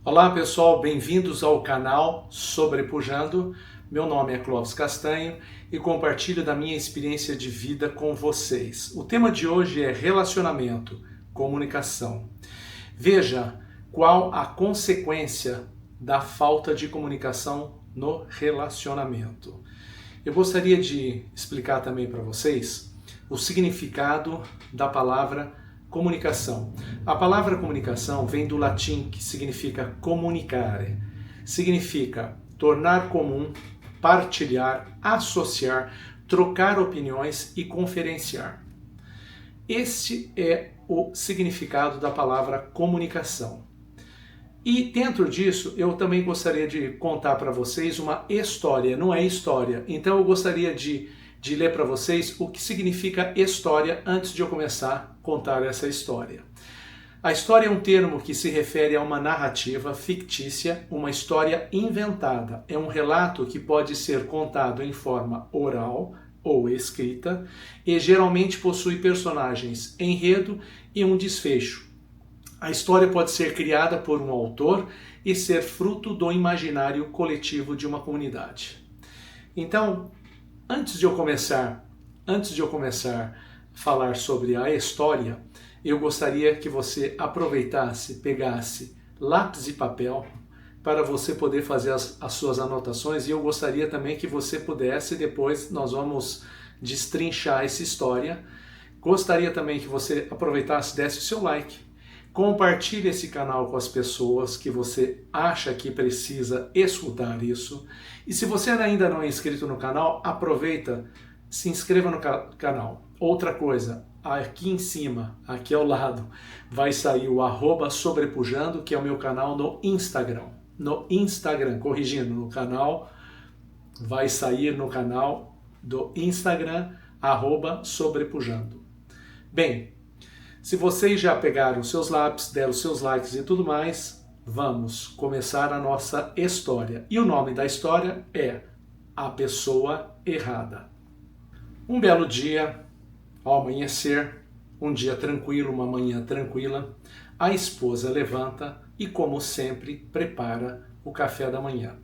Olá pessoal, bem-vindos ao canal Sobrepujando. Meu nome é Clóvis Castanho e compartilho da minha experiência de vida com vocês. O tema de hoje é relacionamento, comunicação. Veja qual a consequência da falta de comunicação no relacionamento. Eu gostaria de explicar também para vocês o significado da palavra comunicação. A palavra comunicação vem do latim, que significa comunicare. Significa tornar comum, partilhar, associar, trocar opiniões e conferenciar. Este é o significado da palavra comunicação. E dentro disso, eu também gostaria de contar para vocês uma história, não é história. Então eu gostaria de ler para vocês o que significa história antes de eu começar a contar essa história. A história é um termo que se refere a uma narrativa fictícia, uma história inventada. É um relato que pode ser contado em forma oral ou escrita e geralmente possui personagens, enredo e um desfecho. A história pode ser criada por um autor e ser fruto do imaginário coletivo de uma comunidade. Então, Antes de eu começar a falar sobre a história, eu gostaria que você aproveitasse, pegasse lápis e papel para você poder fazer as suas anotações, e eu gostaria também que você pudesse, depois nós vamos destrinchar essa história. Gostaria também que você aproveitasse, desse o seu like, compartilhe esse canal com as pessoas que você acha que precisa escutar isso. E se você ainda não é inscrito no canal, aproveita, se inscreva no canal. Outra coisa, aqui em cima, aqui ao lado, vai sair o @sobrepujando, que é o meu canal no Instagram. Corrigindo, no canal, vai sair no canal do Instagram, @sobrepujando. Bem, se vocês já pegaram seus lápis, deram seus likes e tudo mais, vamos começar a nossa história. E o nome da história é A Pessoa Errada. Um belo dia, ao amanhecer, um dia tranquilo, uma manhã tranquila, a esposa levanta e, como sempre, prepara o café da manhã.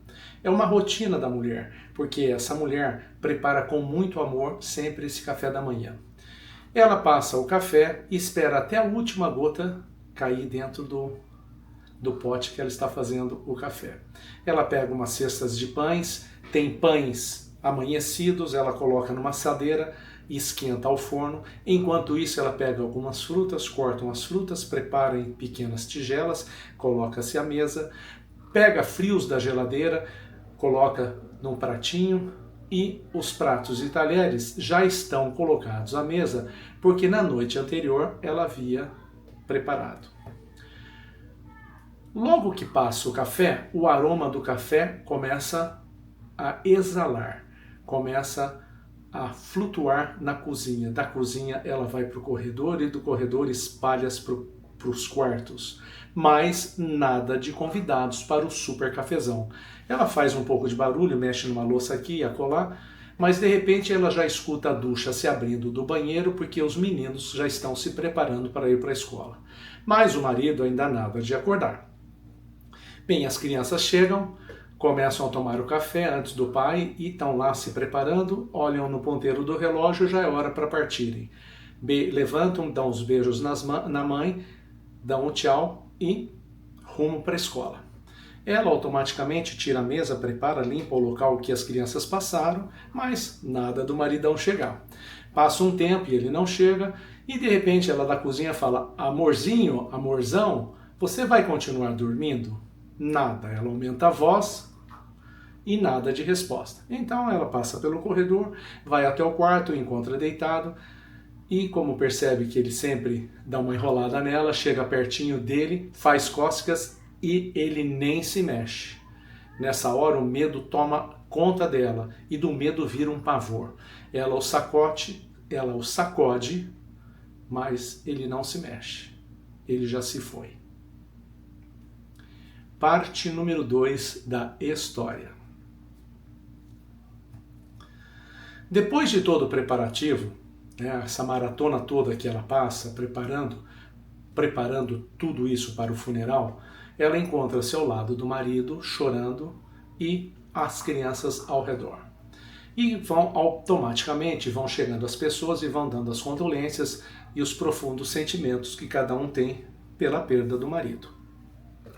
É uma rotina da mulher, porque essa mulher prepara com muito amor sempre esse café da manhã. Ela passa o café e espera até a última gota cair dentro do pote que ela está fazendo o café. Ela pega umas cestas de pães, tem pães amanhecidos, ela coloca numa assadeira e esquenta ao forno. Enquanto isso, ela pega algumas frutas, corta umas frutas, prepara em pequenas tigelas, coloca-se à mesa, pega frios da geladeira, coloca num pratinho, e os pratos e talheres já estão colocados à mesa, porque na noite anterior ela havia preparado. Logo que passa o café, o aroma do café começa a exalar, começa a flutuar na cozinha. Da cozinha ela vai para o corredor e do corredor espalha-se para os quartos. Mas nada de convidados para o super cafezão. Ela faz um pouco de barulho, mexe numa louça aqui e acolá, mas de repente ela já escuta a ducha se abrindo do banheiro porque os meninos já estão se preparando para ir para a escola. Mas o marido ainda nada de acordar. Bem, as crianças chegam, começam a tomar o café antes do pai e estão lá se preparando, olham no ponteiro do relógio, já é hora para partirem. Levantam, dão os beijos na mãe, dão um tchau e rumo para a escola. Ela automaticamente tira a mesa, prepara, limpa o local que as crianças passaram, mas nada do maridão chegar. Passa um tempo e ele não chega, e de repente ela da cozinha fala: amorzinho, amorzão, você vai continuar dormindo? Nada. Ela aumenta a voz e nada de resposta. Então ela passa pelo corredor, vai até o quarto, encontra deitado, e como percebe que ele sempre dá uma enrolada nela, chega pertinho dele, faz cócegas e ele nem se mexe. Nessa hora o medo toma conta dela e do medo vira um pavor. Ela o sacode, mas ele não se mexe. Ele já se foi. Parte número 2 da história. Depois de todo o preparativo, essa maratona toda que ela passa preparando tudo isso para o funeral, ela encontra-se ao lado do marido, chorando, e as crianças ao redor. E automaticamente vão chegando as pessoas e vão dando as condolências e os profundos sentimentos que cada um tem pela perda do marido.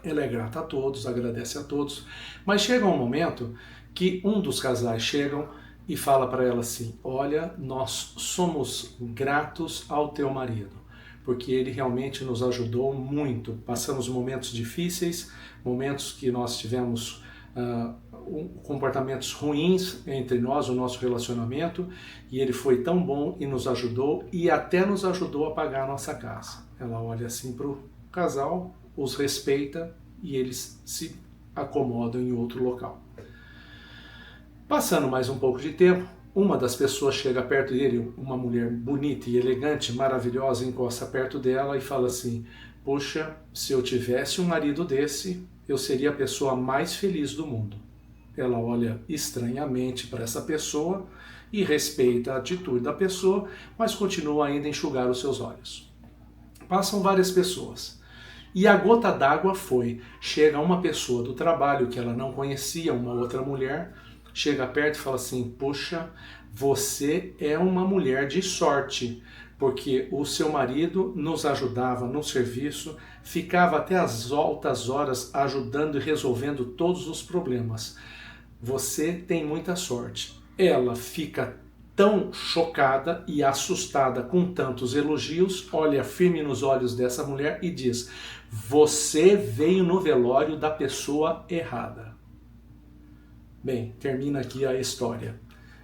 Ela é grata a todos, agradece a todos, mas chega um momento que um dos casais chegam e fala para ela assim: olha, nós somos gratos ao teu marido, porque ele realmente nos ajudou muito. Passamos momentos difíceis, momentos que nós tivemos comportamentos ruins entre nós, o nosso relacionamento, e ele foi tão bom e nos ajudou, e até nos ajudou a pagar a nossa casa. Ela olha assim para o casal, os respeita e eles se acomodam em outro local. Passando mais um pouco de tempo, uma das pessoas chega perto dele, uma mulher bonita e elegante, maravilhosa, encosta perto dela e fala assim: poxa, se eu tivesse um marido desse, eu seria a pessoa mais feliz do mundo. Ela olha estranhamente para essa pessoa e respeita a atitude da pessoa, mas continua ainda a enxugar os seus olhos. Passam várias pessoas. E a gota d'água chega uma pessoa do trabalho que ela não conhecia, uma outra mulher, chega perto e fala assim: poxa, você é uma mulher de sorte, porque o seu marido nos ajudava no serviço, ficava até as altas horas ajudando e resolvendo todos os problemas. Você tem muita sorte. Ela fica tão chocada e assustada com tantos elogios, olha firme nos olhos dessa mulher e diz: você veio no velório da pessoa errada. Bem, termina aqui a história.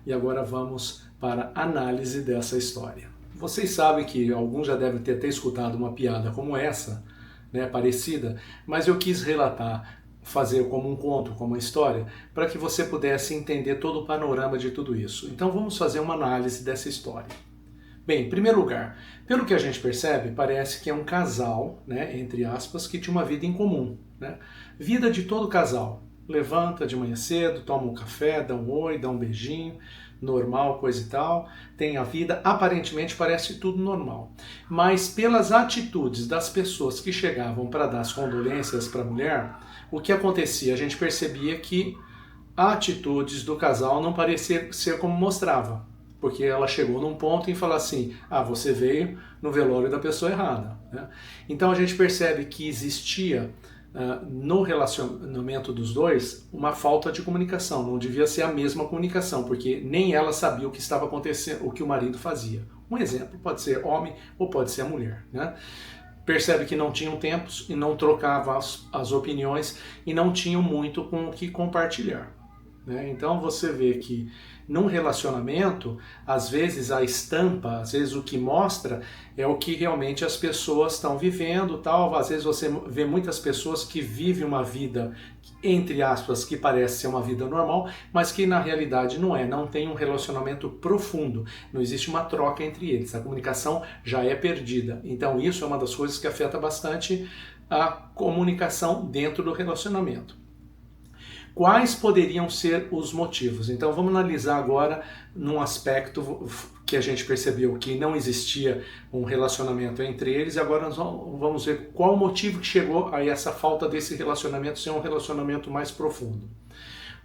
E agora vamos para a análise dessa história. Vocês sabem que alguns já devem ter até escutado uma piada como essa, né, parecida, mas eu quis relatar, fazer como um conto, como uma história, para que você pudesse entender todo o panorama de tudo isso. Então vamos fazer uma análise dessa história. Bem, em primeiro lugar, pelo que a gente percebe, parece que é um casal, né, entre aspas, que tinha uma vida em comum, né? Vida de todo casal. Levanta de manhã cedo, toma um café, dá um oi, dá um beijinho, normal, coisa e tal, tem a vida, aparentemente parece tudo normal. Mas pelas atitudes das pessoas que chegavam para dar as condolências para a mulher, o que acontecia? A gente percebia que atitudes do casal não pareciam ser como mostrava, porque ela chegou num ponto em falar assim: ah, você veio no velório da pessoa errada, né? Então a gente percebe que existia no relacionamento dos dois uma falta de comunicação, não devia ser a mesma comunicação, porque nem ela sabia o que estava acontecendo, o que o marido fazia. Um exemplo, pode ser homem ou pode ser a mulher, né? Percebe que não tinham tempos e não trocavam as opiniões e não tinham muito com o que compartilhar, né? Então você vê que num relacionamento, às vezes a estampa, às vezes o que mostra é o que realmente as pessoas estão vivendo, tal. Às vezes você vê muitas pessoas que vivem uma vida, entre aspas, que parece ser uma vida normal, mas que na realidade não é, não tem um relacionamento profundo, não existe uma troca entre eles, a comunicação já é perdida. Então isso é uma das coisas que afeta bastante a comunicação dentro do relacionamento. Quais poderiam ser os motivos? Então vamos analisar agora num aspecto que a gente percebeu que não existia um relacionamento entre eles, e agora nós vamos ver qual o motivo que chegou a essa falta desse relacionamento ser um relacionamento mais profundo.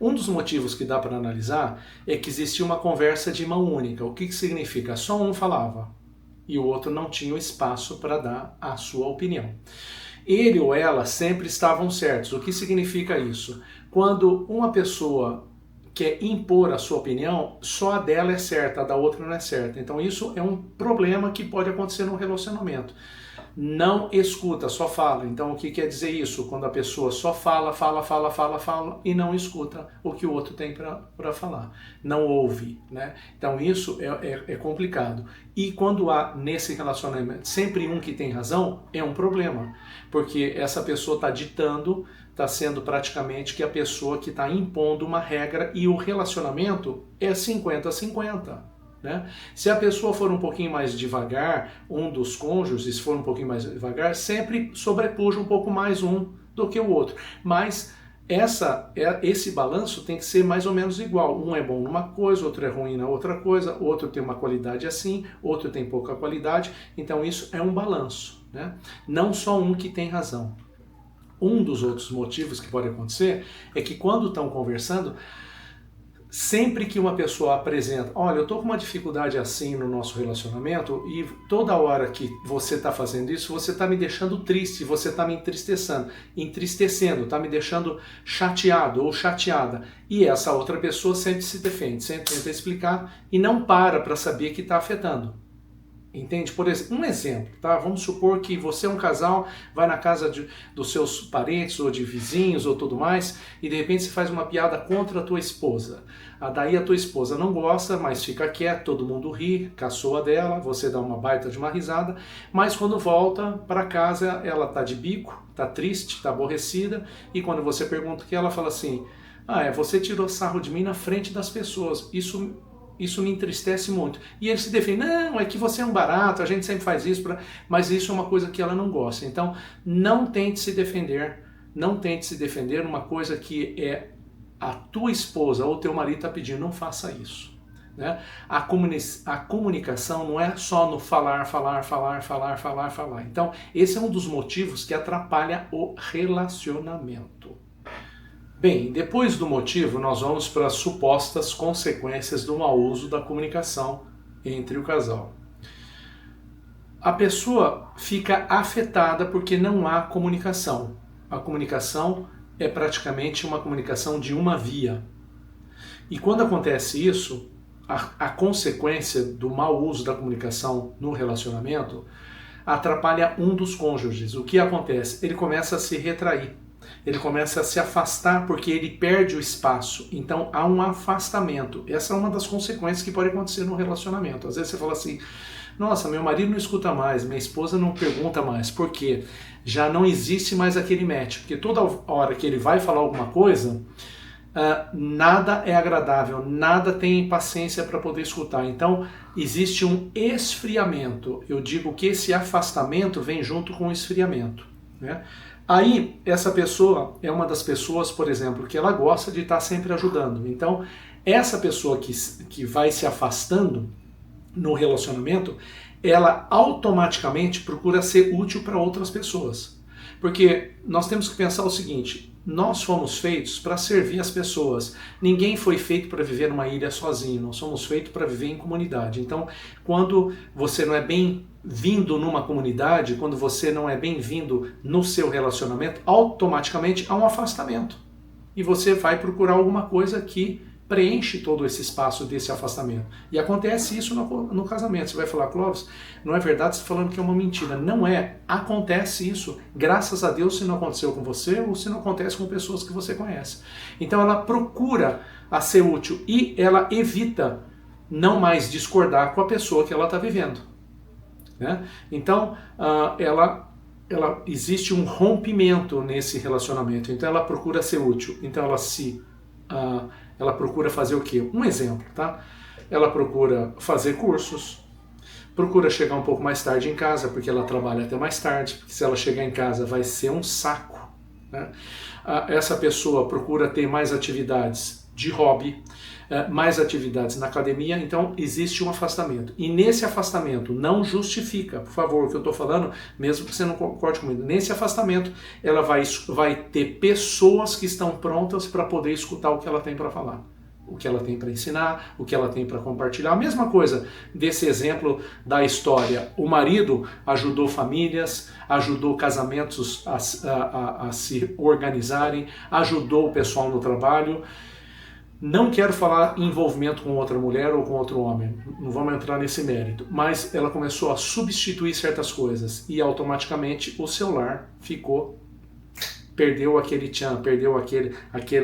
Um dos motivos que dá para analisar é que existia uma conversa de mão única. O que significa? Só um falava e o outro não tinha o espaço para dar a sua opinião. Ele ou ela sempre estavam certos. O que significa isso? Quando uma pessoa quer impor a sua opinião, só a dela é certa, a da outra não é certa. Então isso é um problema que pode acontecer no relacionamento. Não escuta, só fala. Então o que quer dizer isso? Quando a pessoa só fala e não escuta o que o outro tem para falar. Não ouve, né? Então isso é complicado. E quando há nesse relacionamento sempre um que tem razão, é um problema. Porque essa pessoa está ditando, está sendo praticamente que a pessoa que está impondo uma regra, e o relacionamento é 50-50. Né? Se a pessoa for um pouquinho mais devagar, um dos cônjuges for um pouquinho mais devagar, sempre sobrepuja um pouco mais um do que o outro. Mas esse balanço tem que ser mais ou menos igual. Um é bom numa coisa, outro é ruim na outra coisa, outro tem uma qualidade assim, outro tem pouca qualidade. Então isso é um balanço, né? Não só um que tem razão. Um dos outros motivos que pode acontecer é que quando estão conversando, sempre que uma pessoa apresenta, olha, eu estou com uma dificuldade assim no nosso relacionamento e toda hora que você está fazendo isso, você está me deixando triste, você está me entristecendo, está me deixando chateado ou chateada. E essa outra pessoa sempre se defende, sempre tenta explicar e não para saber que está afetando. Entende? Por exemplo, um exemplo, tá? Vamos supor que você é um casal, vai na casa dos seus parentes ou de vizinhos ou tudo mais, e de repente você faz uma piada contra a tua esposa. Daí a tua esposa não gosta, mas fica quieta, todo mundo ri, caçoa dela, você dá uma baita de uma risada, mas quando volta para casa ela tá de bico, tá triste, tá aborrecida, e quando você pergunta o que ela fala assim, você tirou sarro de mim na frente das pessoas, isso me entristece muito. E ele se defende, não, é que você é um barato, a gente sempre faz isso, mas isso é uma coisa que ela não gosta. Então, não tente se defender numa coisa que é a tua esposa ou teu marido está pedindo, não faça isso. Né? A comunicação não é só no falar. Então, esse é um dos motivos que atrapalha o relacionamento. Bem, depois do motivo, nós vamos para as supostas consequências do mau uso da comunicação entre o casal. A pessoa fica afetada porque não há comunicação. A comunicação é praticamente uma comunicação de uma via. E quando acontece isso, a consequência do mau uso da comunicação no relacionamento atrapalha um dos cônjuges. O que acontece? Ele começa a se retrair. Ele começa a se afastar porque ele perde o espaço. Então há um afastamento. Essa é uma das consequências que pode acontecer no relacionamento. Às vezes você fala assim, nossa, meu marido não escuta mais, minha esposa não pergunta mais. Por quê? Já não existe mais aquele match. Porque toda hora que ele vai falar alguma coisa, nada é agradável, nada tem paciência para poder escutar. Então existe um esfriamento. Eu digo que esse afastamento vem junto com o esfriamento, né? Aí, essa pessoa é uma das pessoas, por exemplo, que ela gosta de estar sempre ajudando. Então, essa pessoa que vai se afastando no relacionamento, ela automaticamente procura ser útil para outras pessoas. Porque nós temos que pensar o seguinte, nós fomos feitos para servir as pessoas. Ninguém foi feito para viver numa ilha sozinho, nós somos feitos para viver em comunidade. Então, quando você não é bem-vindo numa comunidade, quando você não é bem-vindo no seu relacionamento, automaticamente há um afastamento. E você vai procurar alguma coisa que preenche todo esse espaço desse afastamento. E acontece isso no casamento. Você vai falar, Clóvis, não é verdade, você está falando que é uma mentira. Não é. Acontece isso. Graças a Deus, se não aconteceu com você ou se não acontece com pessoas que você conhece. Então ela procura a ser útil e ela evita não mais discordar com a pessoa que ela está vivendo. Né? Então existe um rompimento nesse relacionamento. Então ela procura ser útil. Então ela procura fazer o quê? Um exemplo, tá? Ela procura fazer cursos, procura chegar um pouco mais tarde em casa, porque ela trabalha até mais tarde, porque se ela chegar em casa vai ser um saco, né? Essa pessoa procura ter mais atividades de hobby, mais atividades na academia, então existe um afastamento. E nesse afastamento não justifica, por favor, o que eu estou falando, mesmo que você não concorde comigo, nesse afastamento ela vai ter pessoas que estão prontas para poder escutar o que ela tem para falar, o que ela tem para ensinar, o que ela tem para compartilhar. A mesma coisa desse exemplo da história. O marido ajudou famílias, ajudou casamentos a se organizarem, ajudou o pessoal no trabalho. Não quero falar em envolvimento com outra mulher ou com outro homem, não vamos entrar nesse mérito, mas ela começou a substituir certas coisas e automaticamente o seu lar perdeu aquele tchan, perdeu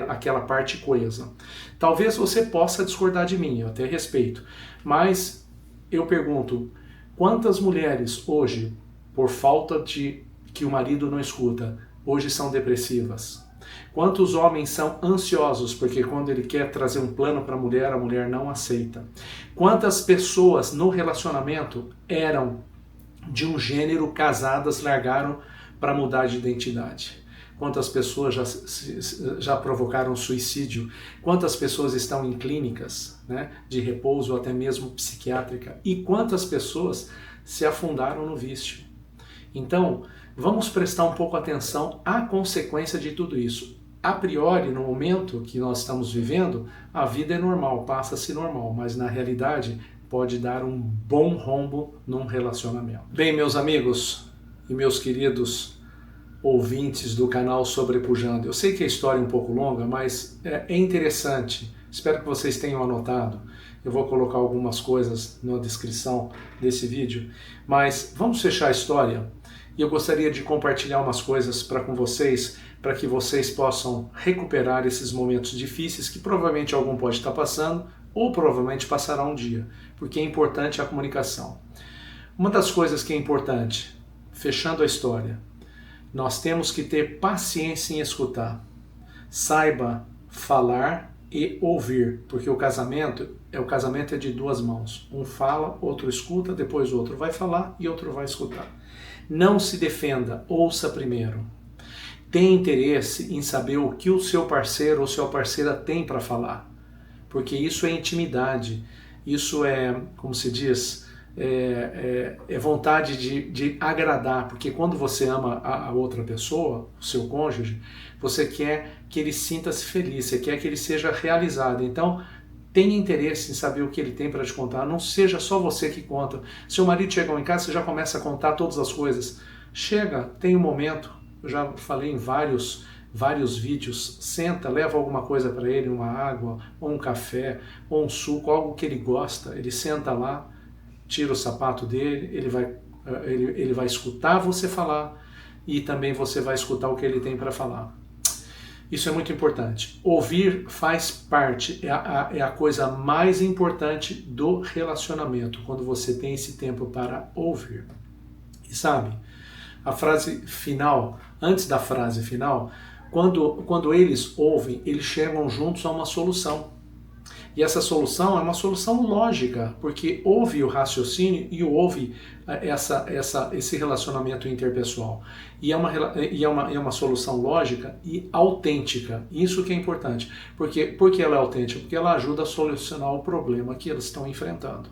aquela parte coesa. Talvez você possa discordar de mim, eu até respeito, mas eu pergunto, quantas mulheres hoje, por falta de que o marido não escuta, hoje são depressivas? Quantos homens são ansiosos, porque quando ele quer trazer um plano para a mulher não aceita? Quantas pessoas no relacionamento eram de um gênero, casadas, largaram para mudar de identidade? Quantas pessoas já provocaram suicídio? Quantas pessoas estão em clínicas, né, de repouso ou até mesmo psiquiátrica? E quantas pessoas se afundaram no vício? Então, vamos prestar um pouco atenção à consequência de tudo isso. A priori, no momento que nós estamos vivendo, a vida é normal, passa-se normal, mas na realidade pode dar um bom rombo num relacionamento. Bem, meus amigos e meus queridos ouvintes do canal Sobrepujando, eu sei que a história é um pouco longa, mas é interessante. Espero que vocês tenham anotado. Eu vou colocar algumas coisas na descrição desse vídeo, mas vamos fechar a história. E eu gostaria de compartilhar umas coisas com vocês, para que vocês possam recuperar esses momentos difíceis que provavelmente algum pode estar passando, ou provavelmente passará um dia, porque é importante a comunicação. Uma das coisas que é importante, fechando a história, nós temos que ter paciência em escutar. Saiba falar e ouvir, porque o casamento é de duas mãos. Um fala, outro escuta, depois o outro vai falar e outro vai escutar. Não se defenda, ouça primeiro. Tenha interesse em saber o que o seu parceiro ou sua parceira tem para falar, porque isso é intimidade, isso é, como se diz, vontade de agradar, porque quando você ama a outra pessoa, o seu cônjuge, você quer que ele sinta-se feliz, você quer que ele seja realizado. Então, tenha interesse em saber o que ele tem para te contar, não seja só você que conta. Seu marido chegou em casa, você já começa a contar todas as coisas. Chega, tem um momento, eu já falei em vários vídeos, senta, leva alguma coisa para ele, uma água, ou um café, ou um suco, algo que ele gosta, ele senta lá, tira o sapato dele, ele vai escutar você falar e também você vai escutar o que ele tem para falar. Isso é muito importante. Ouvir faz parte, é a coisa mais importante do relacionamento, quando você tem esse tempo para ouvir. E sabe, a frase final, antes da frase final, quando eles ouvem, eles chegam juntos a uma solução. E essa solução é uma solução lógica, porque houve o raciocínio e houve esse relacionamento interpessoal. E é uma solução lógica e autêntica. Isso que é importante. Por que ela é autêntica? Porque ela ajuda a solucionar o problema que eles estão enfrentando.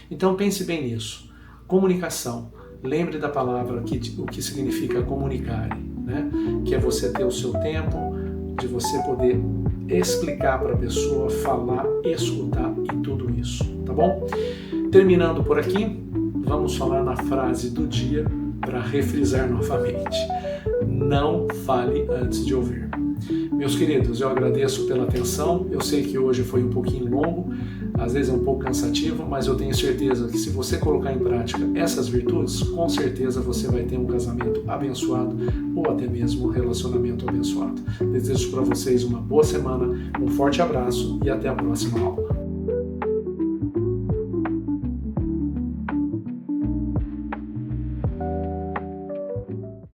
Então pense bem nisso. Comunicação. Lembre da palavra, o que significa comunicar, né? Que é você ter o seu tempo, de você poder explicar para a pessoa, falar, escutar e tudo isso, tá bom? Terminando por aqui, vamos falar na frase do dia para refrisar novamente. Não fale antes de ouvir. Meus queridos, eu agradeço pela atenção. Eu sei que hoje foi um pouquinho longo, às vezes é um pouco cansativo, mas eu tenho certeza que se você colocar em prática essas virtudes, com certeza você vai ter um casamento abençoado ou até mesmo um relacionamento abençoado. Desejo para vocês uma boa semana, um forte abraço e até a próxima aula.